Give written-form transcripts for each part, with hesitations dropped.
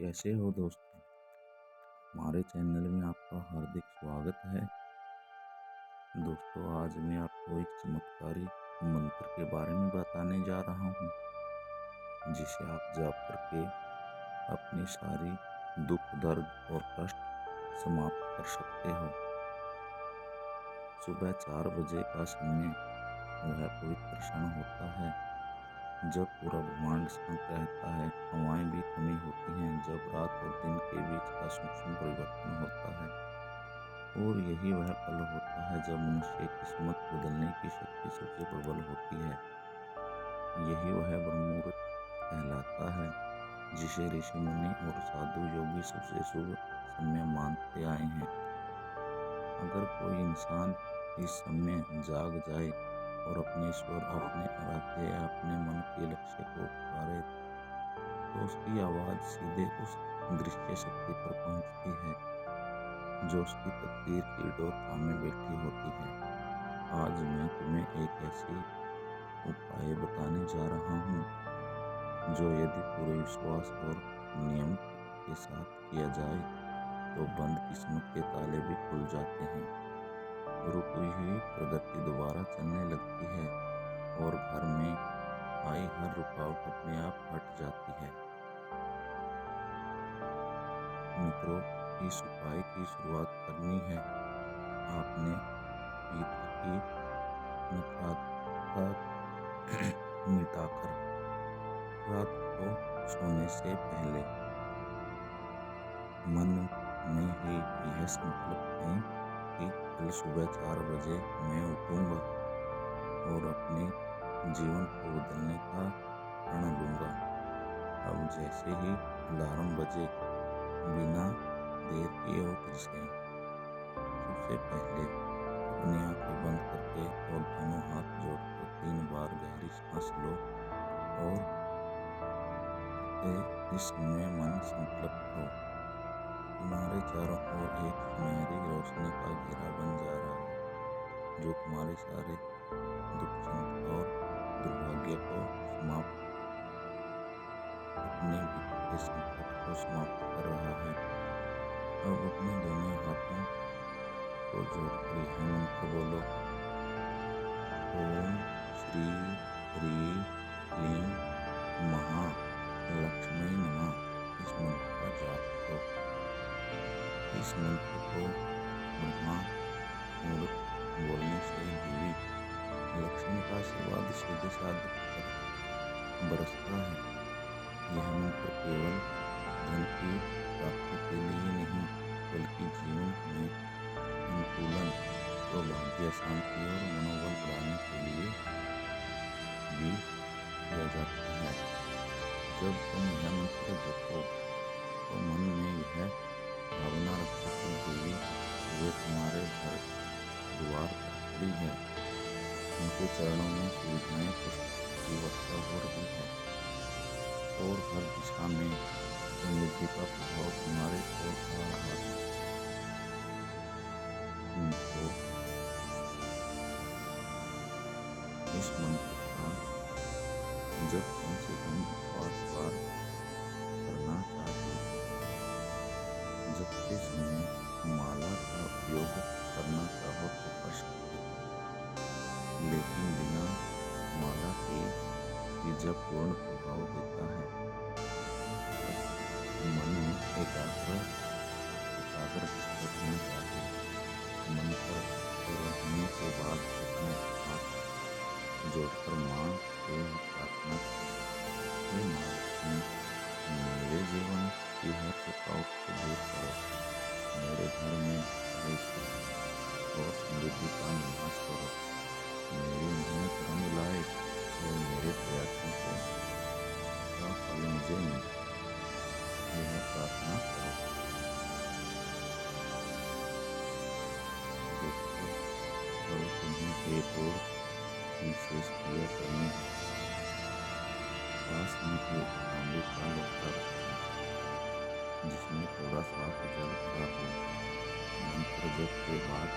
कैसे हो दोस्तों। हमारे चैनल में आपका हार्दिक स्वागत है। दोस्तों, आज मैं आपको एक चमत्कारी मंत्र के बारे में बताने जा रहा हूँ, जिसे आप जाप करके अपनी सारी दुख, दर्द और कष्ट समाप्त कर सकते हो। सुबह 4 बजे का समय वह पवित्र क्षण होता है जब पूरा ब्रह्मांड शांत रहता है, हवाएं भी थमी होती हैं, जब रात और दिन के बीच का सूक्ष्म परिवर्तन होता है। और यही वह पल होता है जब मनुष्य की किस्मत बदलने की शक्ति सबसे प्रबल होती है। यही वह ब्रह्ममुहूर्त कहलाता है, जिसे ऋषि मुनि और साधु योगी सबसे शुभ समय मानते आए हैं। अगर कोई इंसान इस समय जाग जाए और अपने ईश्वर, अपने आराध्य या अपने मन के लक्ष्य को पुकारे, तो उसकी आवाज सीधे उस दृश्य शक्ति पर पहुंचती है जो उसकी तकदीर की डोर थामे बैठी होती है। आज मैं तुम्हें एक ऐसी उपाय बताने जा रहा हूँ जो यदि पूरे विश्वास और नियम के साथ किया जाए तो बंद किस्मत के ताले भी खुल जाते हैं। रुकी हुई प्रगति दोबारा चलने लगती है और घर में आई हर रुकावट अपने आप हट जाती है। मित्रों, इस उपाय की शुरुआत करनी है आपने भीतर की नकारात्मकता मिटाकर। रात को सोने से पहले मन में ही यह संकल्प लें कि कल सुबह 4 बजे मैं उठूंगा और अपने जीवन को बदलने का प्रण लूंगा। अब जैसे ही अलार्म बजे, बिना देर किए उठ जाएं। सबसे पहले अपनी आंखें बंद करके और दोनों हाथ जोड़कर 3 बार गहरी सांस लो और इस समय मन संकल्प करो। तुम्हारे चारों ओर एक सुनहरी रोशनी का घेरा बन जा रहा है जो तुम्हारे सारे दुख, चिंता और दुर्भाग्य को समाप्त, अपने भीतर के संकट को समाप्त कर रहा है। अब अपने दोनों हाथों को जोड़कर यह मंत्र बोलो: ओम श्री ह्रीं क्लीं महालक्ष्मी नमः। इस मंत्र का जाप करो। इस मंत्र को ब्रह्मा मुहूर्त बोलने से देवी लक्ष्मी का आशीर्वाद सीधे साधक पर बरसता है। यह मंत्र केवल धन की प्राप्ति के लिए नहीं, बल्कि जीवन में संतुलन, सौभाग्य, शांति और मनोबल बढ़ाने के लिए भी किया जाता है। जब तुम यह मंत्र जपो तो मन में यह भावना रखो कि देवी वे तुम्हारे घर द्वार पर खड़ी है, उनके चरणों में सुविधाएं, पुष्प की वर्षा हो रही है और हर दिशा में समृद्धि का प्रभाव तुम्हारे ओर आ रहा है। तो इस मंत्र का जब कम से कम 5 बार करना चाहिए। जपते समय माला का उपयोग करना चाहो तो कर सकते हो, लेकिन बिना माला के ये जप पूर्ण प्रभाव देता है। मन में एकाग्र रखना चाहिए। मंत्र पूरा होने के बाद अपने हाथ जोड़कर माँ से प्रार्थना करें: हे माँ, मेरे जीवन की हर थकावट को दूर करो, मेरे घर में ऐश्वर्य और समृद्धि का निवास करो, मेरी मेहनत रंग लाए और मेरे प्रयासों को का फल मुझे मिले। यह प्रार्थना करो। दोस्तों, कल तुम्हें एक और विशेष क्रिया करनी है। पास में एक तांबे का लोटा रखें, जिसमें थोड़ा साफ जल भरा हो। मंत्र जप के बाद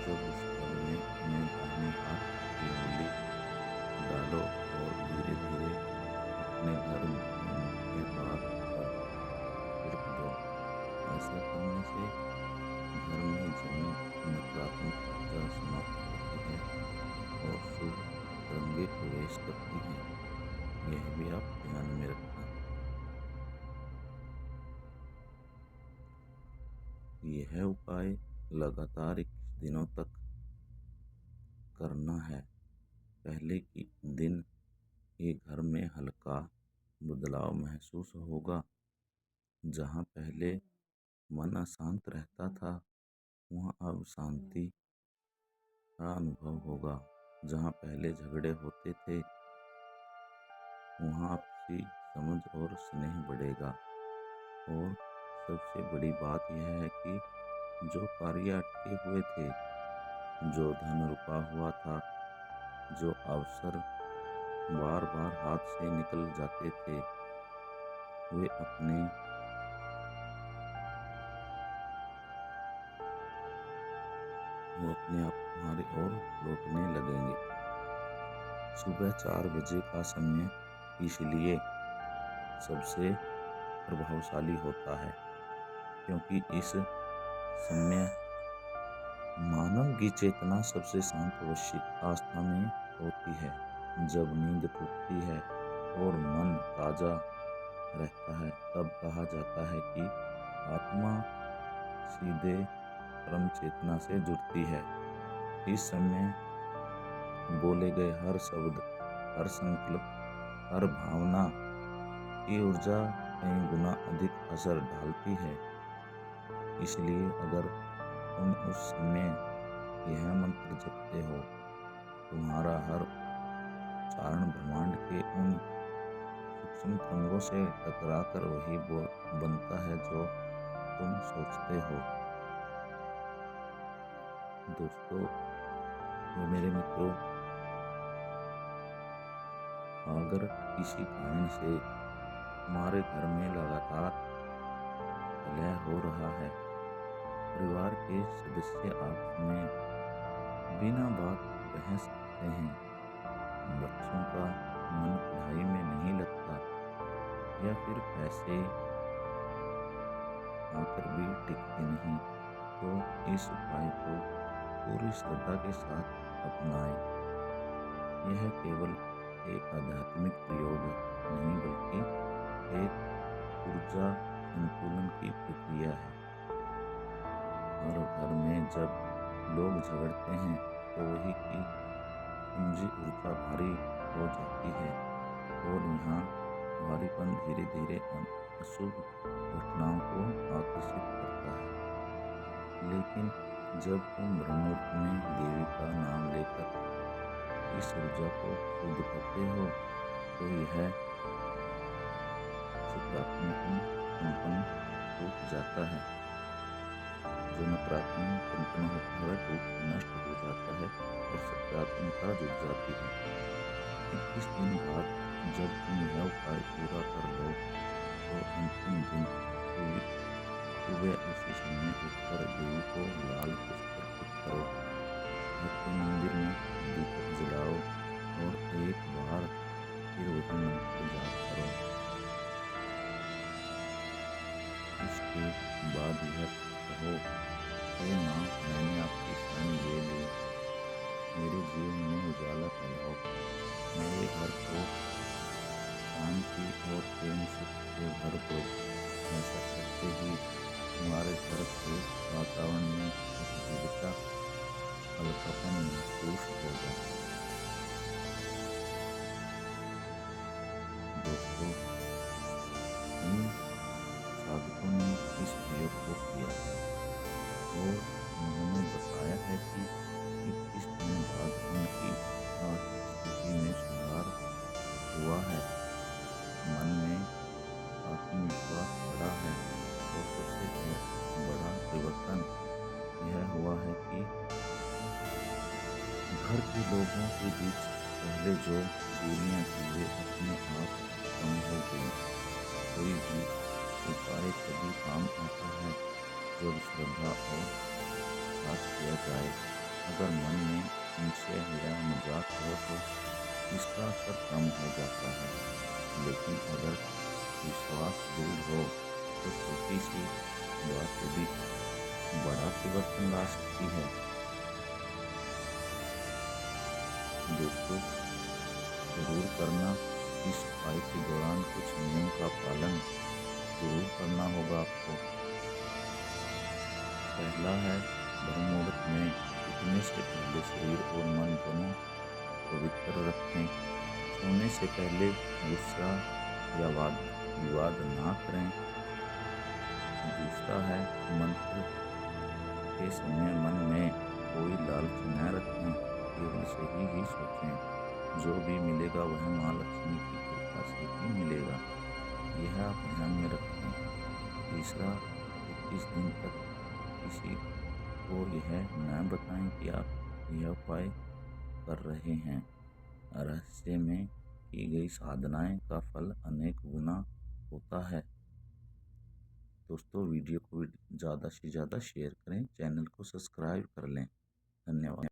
जब उस जल में अपने दाहिने हाथ की उंगली डालो और धीरे धीरे अपने घर के मुख्य द्वार पर ध्यान में रखना। यह उपाय लगातार 21 दिनों तक करना है। पहले की दिन ये घर में हल्का बदलाव महसूस होगा। जहाँ पहले मन अशांत रहता था, वहाँ अब शांति का अनुभव होगा। जहाँ पहले झगड़े होते थे, वहाँ आपसी समझ और स्नेह बढ़ेगा। और सबसे बड़ी बात यह है कि जो कार्य अटके हुए थे, जो धन रुका हुआ था, जो अवसर बार बार हाथ से निकल जाते थे, वे अपने आप हमारी ओर लौटने लगेंगे। सुबह 4 बजे का समय इसलिए सबसे प्रभावशाली होता है, क्योंकि इस समय मानव की चेतना सबसे शांत अवस्था में होती है। जब नींद टूटती है और मन ताजा रहता है, तब कहा जाता है कि आत्मा सीधे परम चेतना से जुड़ती है। इस समय बोले गए हर शब्द, हर संकल्प, हर भावना की ऊर्जा कई गुना अधिक असर डालती है। इसलिए अगर तुम उस समय यह मंत्र जपते हो, तुम्हारा हर उच्चारण ब्रह्मांड के उन सूक्ष्म तरंगों से टकराकर वही बनता है जो तुम सोचते हो। दोस्तों और मेरे मित्रों, अगर किसी कारण से हमारे घर में लगातार कलह हो रहा है, परिवार के सदस्य आपस में बिना बात बहस करते हैं, बच्चों का मन पढ़ाई में नहीं लगता, या फिर पैसे आकर भी टिकते नहीं, तो इस उपाय को पूरी श्रद्धा के साथ अपनाएं। यह केवल एक आध्यात्मिक प्रयोग नहीं, बल्कि एक ऊर्जा संतुलन की प्रक्रिया है। हर घर में जब लोग झगड़ते हैं, तो वही की पूंजी ऊर्जा भारी हो जाती है, और यहाँ भारीपन धीरे धीरे अशुभ घटनाओं को आकर्षित करता है। लेकिन जब तुम ब्रह्ममुहूर्त में देवी का नाम लेकर इस ऊर्जा को शुद्ध करते हो, तो यह सकारात्मक कंपन टूट जाता है। जो नकारात्मक कंपन होता है वह नष्ट हो जाता है और सकारात्मकता जुड़ जाती है। 21 दिन बाद जब तुम यह उपाय पूरा कर लो, तो अंतिम दिन सुबह उसी समय उठकर देवी को लाल पुष्प अर्पित करो। घर के मंदिर में दीपक जलाओ और एक बार फिर वही मंत्र जाप करो। उसके बाद यह कहो, हे माँ, मैंने आपकी शरण ले ली, मेरे जीवन में उजाला फैलाओ, मेरे घर को शांति और प्रेम से भर दो। ऐसा करते ही तुम्हारे घर के वातावरण में सजीवता, हल्कापन महसूस होगा। दोस्तों, इन साधकों ने इस प्रयोग को किया है और उन्होंने बताया है कि 21 दिन बाद उनकी आर्थिक स्थिति में सुधार हुआ है, मन में आत्मविश्वास बढ़ा है, और सबसे बड़ा परिवर्तन यह हुआ है कि घर के लोगों के बीच पहले जो दूरियां थी, वे अपने आप कम हो गई। कोई भी उपाय तभी काम आता है जब श्रद्धा और साथ किया जाए। अगर मन में संशय या मजाक हो, तो इसका असर कम हो जाता है, लेकिन अगर विश्वास दृढ़ हो, तो छोटी सी बात भी बड़ा परिवर्तन ला सकती है। दोस्तों, जरूर करना। इस उपाय के दौरान दौरान कुछ नियम का पालन जरूर करना होगा आपको। पहला है, ब्रह्म मुहूर्त में उठने से पहले शरीर और मन दोनों पवित्र रखें। सोने से पहले गुस्सा या विवाद ना करें। दूसरा है, मंत्र के समय मन में कोई लालच न रखें, केवल सही ही सोचें। जो भी मिलेगा वह माँ लक्ष्मी की कृपा से ही मिलेगा, यह आप ध्यान में रखें। तीसरा, 21 दिन तक किसी को यह न बताएं कि आप यह उपाय कर रहे हैं। रहस्य में की गई साधनाएं का फल अनेक गुना होता है। दोस्तों, वीडियो को ज़्यादा से ज़्यादा शेयर करें, चैनल को सब्सक्राइब कर लें। धन्यवाद।